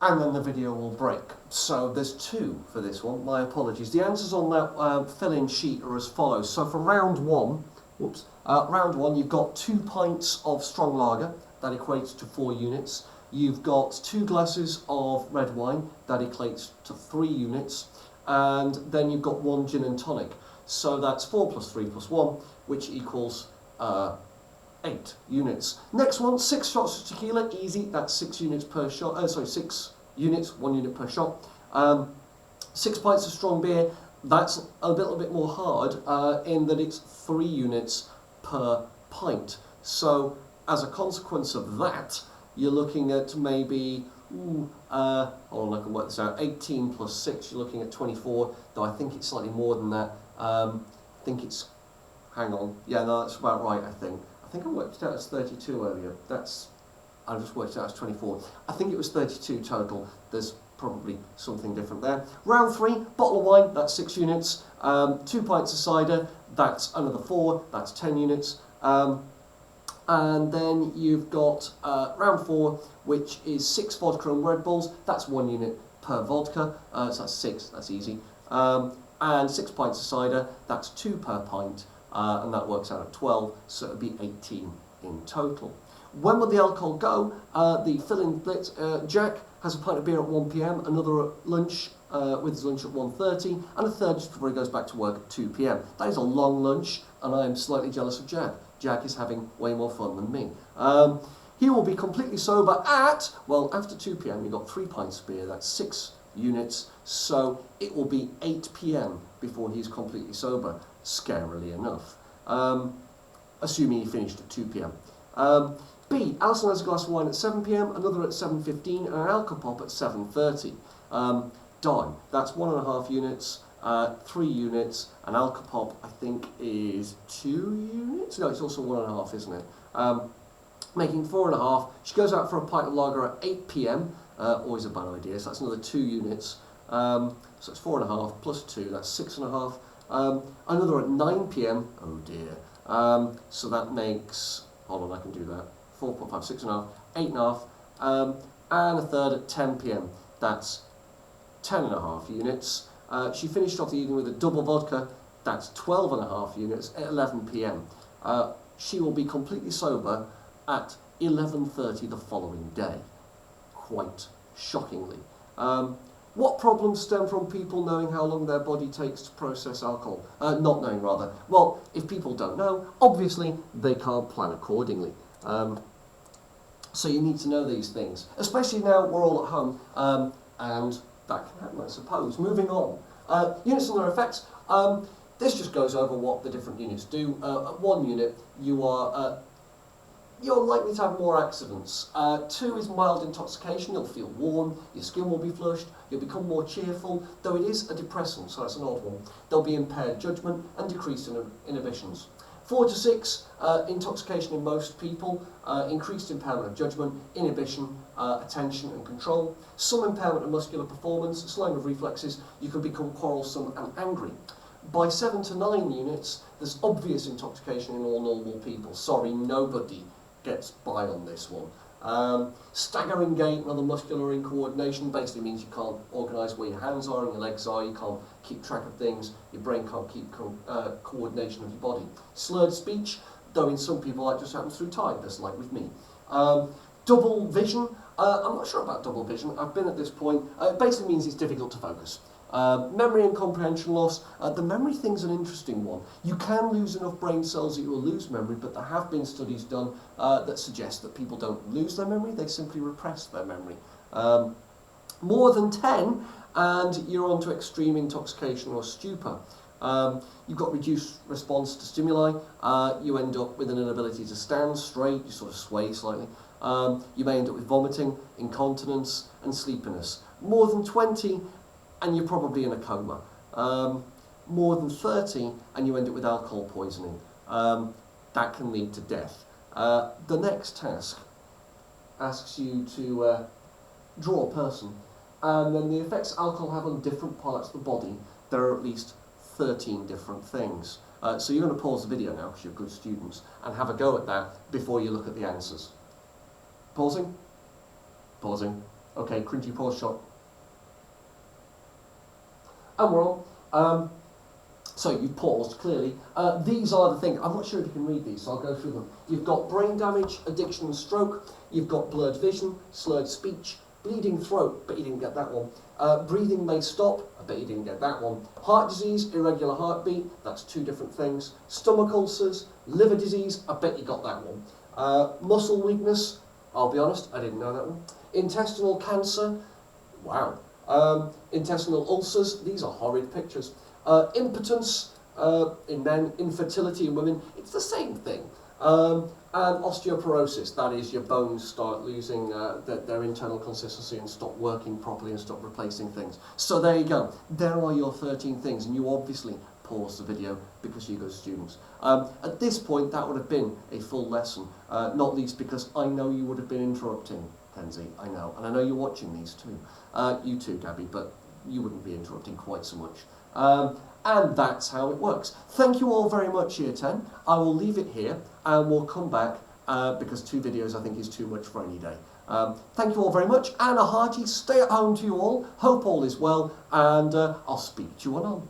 and then the video will break. So there's 2 for this one, my apologies. The answers on that fill-in sheet are as follows. So for round 1, round 1 you've got 2 pints of strong lager, that equates to 4 units. You've got 2 glasses of red wine, that equates to 3 units. And then you've got 1 gin and tonic. So that's 4 plus 3 plus 1, which equals 8 units. Next one, 6 shots of tequila, easy, that's 6 units per shot, 6 units, 1 unit per shot. 6 pints of strong beer, that's a little bit more hard in that it's 3 units per pint. So as a consequence of that, you're looking at maybe, hold on, I can work this out, 18 plus 6, you're looking at 24, though I think it's slightly more than that. I think it's, hang on, yeah, no, that's about right, I think. I think I worked it out as 32 earlier. I just worked it out as 24. I think it was 32 total. There's probably something different there. Round 3, bottle of wine, that's 6 units. 2 pints of cider, that's another 4, that's 10 units. And then you've got round 4, which is 6 vodka and Red Bulls, that's 1 unit per vodka, so that's 6, that's easy. And 6 pints of cider, that's 2 per pint. And that works out at 12, so it would be 18 in total. When will the alcohol go? The fill-in bit, Jack has a pint of beer at 1 PM, another at lunch, with his lunch at 1:30, and a third just before he goes back to work at 2 PM. That is a long lunch, and I am slightly jealous of Jack. Jack is having way more fun than me. He will be completely sober at, well, after 2 PM, you've got 3 pints of beer, that's 6 units, so it will be 8 PM before he's completely sober, scarily enough, assuming he finished at 2 PM. B, Alison has a glass of wine at 7 PM, another at 7:15, and an alcopop at 7:30. Done. That's 1.5 units, 3 units, an alcopop I think is 2 units? No, it's also 1.5, isn't it? Making 4.5. She goes out for a pint of lager at 8 PM, always a bad idea, so that's another 2 units. So it's 4.5 plus 2, that's 6.5. Another at 9 PM, oh dear. So that makes, hold on, I can do that. 4.5, 6.5, 8.5, and a third at 10 PM. That's 10.5 units. She finished off the evening with a double vodka. That's 12.5 units at 11 PM. She will be completely sober at 11:30 the following day. Quite shockingly. What problems stem from people knowing how long their body takes to process alcohol? Not knowing, rather. Well, if people don't know, obviously they can't plan accordingly. So you need to know these things, especially now we're all at home, and that can happen, I suppose. Moving on. Units and their effects. This just goes over what the different units do. At 1 unit, you're likely to have more accidents. 2 is mild intoxication, you'll feel warm, your skin will be flushed, you'll become more cheerful, though it is a depressant, so that's an odd one. There'll be impaired judgment and decreased inhibitions. 4 to 6, intoxication in most people, increased impairment of judgment, inhibition, attention and control. Some impairment of muscular performance, slowing of reflexes, you can become quarrelsome and angry. By 7 to 9 units, there's obvious intoxication in all normal people. Sorry, nobody gets by on this one. Staggering gait and other muscular incoordination basically means you can't organise where your hands are and your legs are, you can't keep track of things, your brain can't keep coordination of your body. Slurred speech, though in some people that just happens through tiredness, like with me. Double vision, I'm not sure about double vision, I've been at this point, it basically means it's difficult to focus. Memory and comprehension loss. The memory thing's an interesting one. You can lose enough brain cells that you will lose memory, but there have been studies done that suggest that people don't lose their memory, they simply repress their memory. More than 10, and you're on to extreme intoxication or stupor. You've got reduced response to stimuli, you end up with an inability to stand straight, you sort of sway slightly. You may end up with vomiting, incontinence, and sleepiness. More than 20, and you're probably in a coma. More than 30, and you end up with alcohol poisoning. That can lead to death. The next task asks you to draw a person, and then the effects alcohol have on different parts of the body. There are at least 13 different things. So you're going to pause the video now, because you're good students, and have a go at that before you look at the answers. Pausing? Pausing. Okay, cringy pause shot. And we're on. So you've paused, clearly. These are the things, I'm not sure if you can read these, so I'll go through them. You've got brain damage, addiction and stroke. You've got blurred vision, slurred speech, bleeding throat, but you didn't get that one. Breathing may stop, I bet you didn't get that one. Heart disease, irregular heartbeat, that's 2 different things. Stomach ulcers, liver disease, I bet you got that one. Muscle weakness, I'll be honest, I didn't know that one. Intestinal cancer, wow. Intestinal ulcers, these are horrid pictures. Impotence in men, infertility in women, it's the same thing. And osteoporosis, that is your bones start losing their internal consistency and stop working properly and stop replacing things. So there you go. There are your 13 things, and you obviously pause the video because you're good students. At this point, that would have been a full lesson, not least because I know you would have been interrupting, Kenzie, I know. And I know you're watching these too. You too, Gabby, but you wouldn't be interrupting quite so much. And that's how it works. Thank you all very much, Year 10. I will leave it here and we'll come back because 2 videos I think is too much for any day. Thank you all very much and a hearty stay at home to you all. Hope all is well and I'll speak to you on.